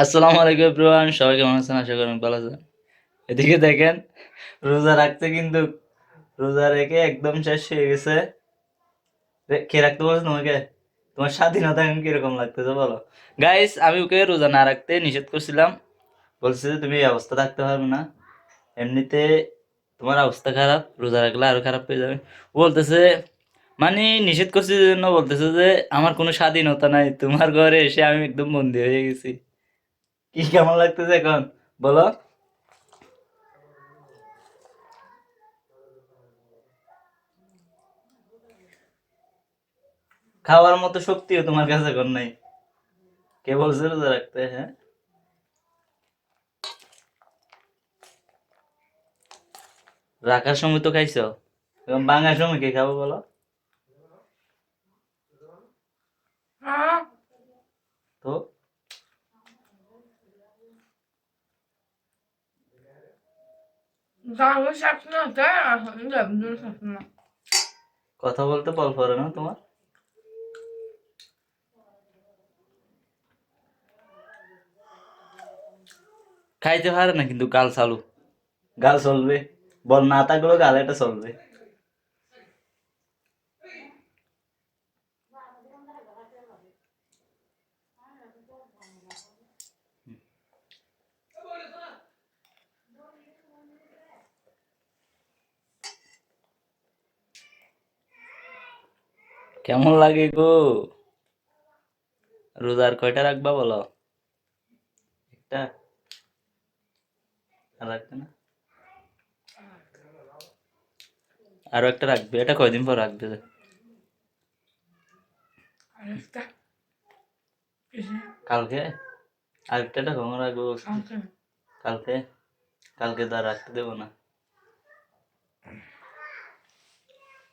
আসসালামু আলাইকুম এভরিওয়ান, সবাই কেমন আছেন? আশা করি অনেক ভালো আছেন। এদিকে দেখেন, রোজা রাখতে কিন্তু রোজা রেখে একদম শেষ হয়ে গেছে। কে রাখতে বলছে তোমাকে? তোমার স্বাধীনতা এখন কিরকম লাগতেছে বলো। গাইস, আমি ওকে রোজা না রাখতে নিষেধ করছিলাম। বলছে যে তুমি এই অবস্থা থাকতে পারবে না, এমনিতে তোমার অবস্থা খারাপ, রোজা রাখলে আরো খারাপ হয়ে যাবে। ও বলতেছে, মানে নিষেধ করছে জন্য বলতেছে যে আমার কোনো স্বাধীনতা নাই, তোমার ঘরে এসে আমি একদম বন্দি হয়ে গেছি। কি কেমন লাগতেছে এখন বলো? খাওয়ার মতো শক্তিও তোমার কাছে এখন নাই। কে বলছে রোজা রাখতে? হ্যাঁ, রাখার সময় তো খাইছো, এখন ভাঙার সময় কে খাবো বলো তো? কথা বলতে বল পড়ে না তোমার? খাইতে পারে না কিন্তু গাল চালু, গাল চলবে, বল না থাকলেও গাল এটা চলবে। কেমন লাগে গো? রোজার কয়টা রাখবা বলো? একটা? আর রাখবে না? আরো একটা রাখবে? এটা কয়দিন পর রাখবে? কালকে? আরেকটা কখন রাখবো? কালকে? কালকে তো আর রাখতে দেবো না।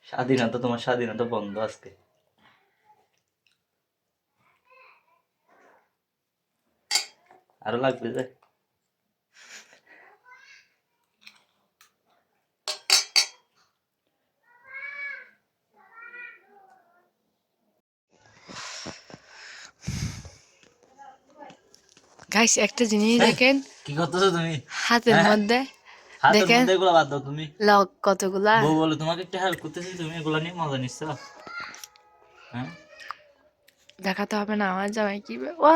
স্বাধীনতা, তোমার স্বাধীনতা বন্ধ আজকে। আরো লাগবে যে? গাইস একটা জিনিস দেখেন কি করতেছো তুমি? হাতের হ্যাঁ, মধ্যে। হাতের দেখেন মধ্যে এগুলো বাদ দাও তুমি। লক কতগুলা। বউ বলে তোমাকে একটা হেল্প করতেছি, তুমি এগুলো নিয়ে মজা নিচ্ছ? হ্যাঁ, দেখাতে হবে না আমার জামাই কি ও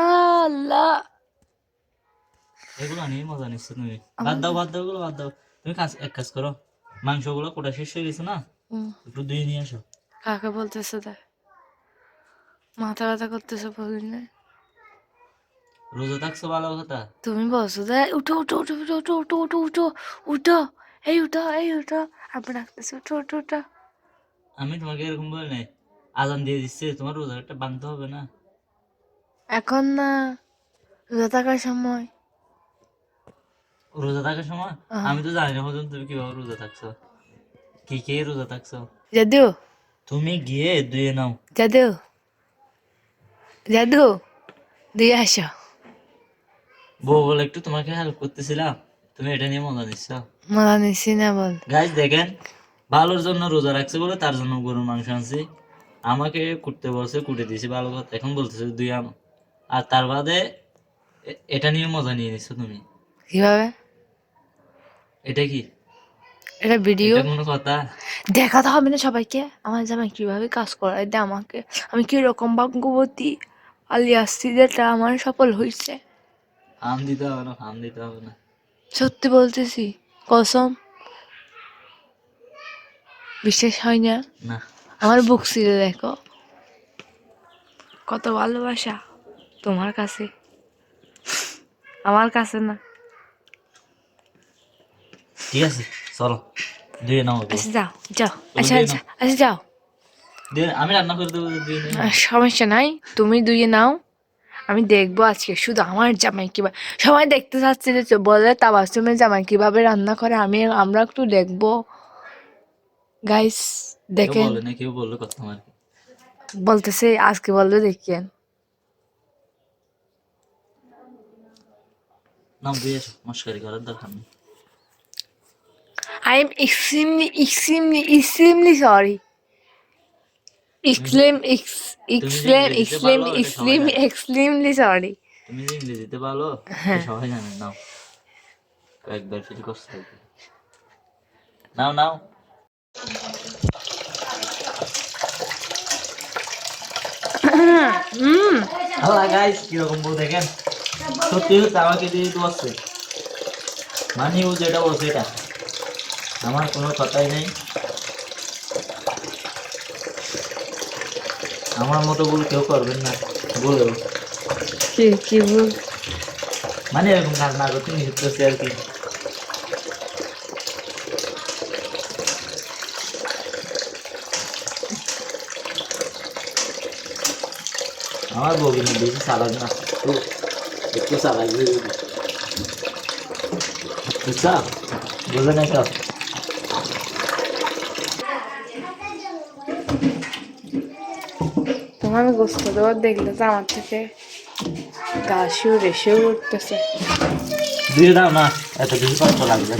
আল্লাহ। এগুলো নিয়ে মজা নিচ্ছ তুমি। বাদ আমার দাও, বাদ দাও, এগুলো বাদ দাও। তুমি এক কাজ করো, মাংসগুলো কোটা শেষ হয়ে গেছে না, একটু ধুয়ে নিয়ে আসো। কাকে বলতেছে দেখ, মাথা ব্যথা করতেছে বলি না। রোজা থাকছো ভালো কথা। তুমি বলছো দে উঠো উঠো উঠো উঠো উঠো উঠো উঠো উঠো উঠো, এই উঠো এই উঠো, আমি ডাকতেছি উঠো উঠো উঠো। আমি তোমাকে এরকম বলি নাই, আজান দিয়ে দিচ্ছে, তোমার রোজাটা বাঁধতে হবে না? এখন না, রোজা থাকার সময়। রোজা থাকার সময়? আহ, আমি তো জানি না পর্যন্ত তুমি কিভাবে রোজা থাকছো, কি কে রোজা থাকছো। জাদু তুমি গিয়ে ধুয়ে নাও। জাদু জাদু দিয়ে আসো। বউ বলে একটু তোমাকে হেল্প করতেছিলাম, তুমি এটা নিয়ে মজা নিচ্ছ। মজা নিচ্ছি না বল। গাইজ দেখেন, ভালোর জন্য রোজা রাখছে বলে তার জন্য গরুর মাংস আনছি। আমাকে কুটতে বলছে, কুটে দিয়েছি ভালো কথা, এখন বলতেছে দুই আর তার বাদে এটা নিয়ে মজা নিয়ে নিচ্ছ তুমি। কিভাবে? এটা কি? এটা ভিডিও এটা কোনো কথা? দেখাতে হবে না সবাইকে আমার জামাই কিভাবে কাজ করায় দেয় আমাকে, আমি কিরকম ভাগ্যবতী, আলিয়া যেটা আমার সফল হয়েছে। হাম দিতে হবে না, হাম দিতে হবে না। সত্যি বলতেছি, কসম, বিশ্বাস হয় না? না, আমার বুক ছিঁড়ে দেখো, কত ভালোবাসা তোমার কাছে, আমার কাছে না। ঠিক আছে, চলো ধুয়ে নাও এগুলো। আচ্ছা যাও যাও, এগুলো আচ্ছা ধুয়ে আচ্ছা নাও, আচ্ছা যাও। আমি রান্না করে দেবো, ধুয়ে নিয়ে নাও। সমস্যা নাই, তুমি ধুয়ে নাও, আমি দেখবো আজকে শুধু আমার জামাই কিভাবে, সবাই দেখতে চাচ্ছে যে বলে তাবাসসুমের জামাই কিভাবে রান্না করে, আমরা একটু দেখবো গাইস। কেউ দেখেন, বলে না, কেউ বললো কথা আমার কি। বলতেছে আজকে বললো দেখেন। নাও ধুয়ে এসো, মস্কারি করার দরকার নেই। I am extremely sorry. তুমি যে Extremely ইংরেজিতে পারো এটা সবাই জানে। extremely sorry. তুমি যে ইংরেজিতে ভালো সবাই জানে। নাও একবার ফিল করতে হবে। নাও নাও। আল্লাহ গাইস কিরকম বউ দেখেন, সত্যি সত্যি আমাকে দিয়ে দোয়াচ্ছে, মানে ও যেটা বলছে এটা আমার কোনো কথাই নেই। আমার মতো ভুল কেউ করবেন না বলেও, কি কি ভুল? মানে এরকম কাজ না করতে নিষেধ করছে আর কি। আমার বউ কিন্তু বেশি চালাক না, তো একটু চালাক বুঝছা, বুঝে নাই তো। তোমার আমি গোস্ত দেওয়ার দেখলে তো আমার থেকে গা শিউরে শিউরে উঠতেছে। দিয়ে দাও না, এত বেশি কষ্ট লাগবে।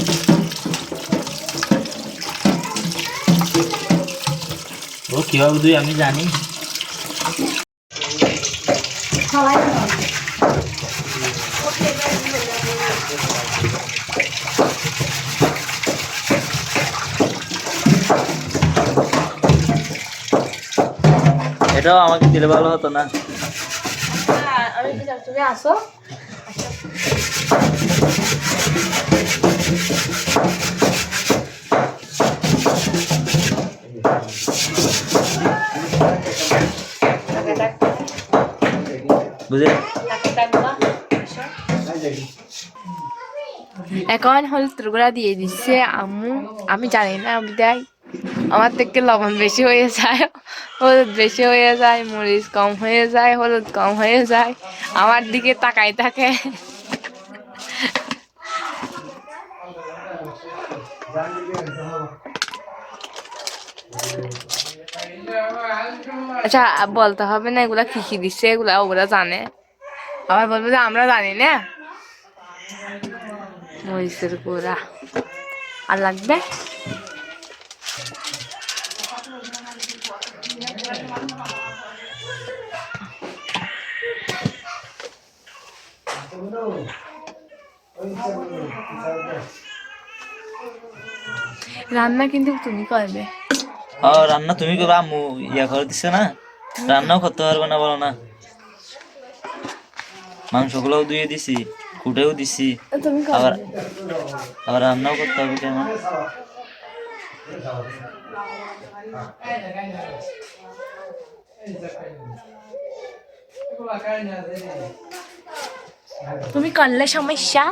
ও কিভাবে দুই আমি জানি। এটাও আমাকে দিলে ভালো হতো না। আমি কি জানি, তুমি আসো। বুঝে এখন হলুদ গুঁড়া দিয়ে দিচ্ছে আম্মু। আমি জানি না বিদায় আমার থেকে লবণ বেশি হয়ে যায়, হলুদ বেশি হয়ে যায়, মরিচ কম হয়ে যায়, হলুদ কম হয়ে যায়, আমার দিকে তাকাই থাকে। আচ্ছা বলতে হবে না এগুলা কি কি দিচ্ছে, এগুলা ওগুলা জানে, আবার বলবো যে আমরা জানি না। মরিচের গুঁড়া আর লাগবে। রান্না কিন্তু তুমি করবে। রান্না তুমি করবে, আম্মু ইয়া করে দিচ্ছে না, রান্নাও করতে পারবে না বলো না। মাংসগুলোও ধুয়ে দিছি, কুটেও দিছি, তুমি আবার করবে। আবার রান্নাও করতে হবে কেন? তুমি করলে সমস্যা।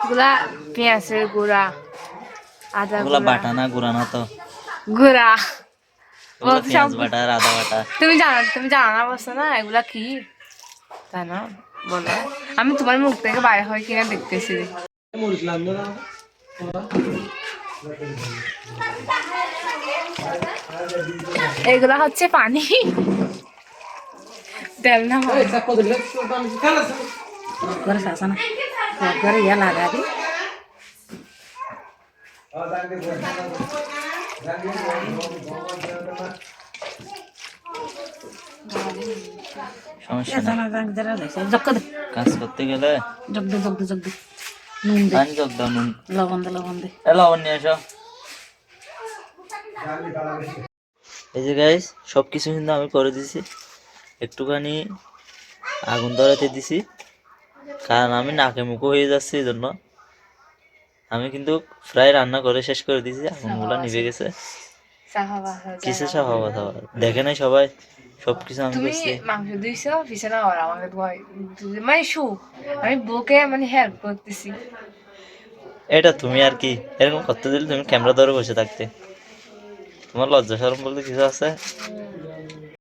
গুলা পেঁয়াজের গুঁড়া, আদা ওগুলা গুঁড়া, বাটা না, গুঁড়া না তো, গুঁড়া ওগুলা বলতে পেঁয়াজ বাটা আর আদা বাটা। তুমি জানো না, বলছো না এগুলা কি জানো, বলো। আমি তোমার মুখ থেকে বাইরে হয় কিনা দেখতেছি। এগুলা হচ্ছে পানি, তেল না করে শাসন করে ইয়া লাগা দি সমস্যা নেই, জগ দে কাজ করতে গেলে জগ দে জগ দে জগ দে নুন দে পানি যোগ দাও, নুন লবণ দে লবণ নিয়ে এসো। এই যে গাইস সবকিছু কিন্তু আমি করে দিছি, একটুখানি আগুন ধরাতে দিছি কারণ আমি নাকে মুখো হয়ে যাচ্ছে, এই জন্য আমি কিন্তু প্রায় রান্না করে শেষ করে দিয়েছি, আগুনগুলো নিভে গেছে। কিসে সাহায্য দেখে নাই সবাই, সবকিছু আমি তুমি করছি। মাংস দিয়েছো পিছনে আর আমাকে মানে আমি বউকে মানে হেল্প করতেছি। এটা তুমি আর কি এরকম করতে দিলে, তুমি ক্যামেরা ধরে বসে থাকতে। তোমার লজ্জা শরম বলতে কিছু আছে?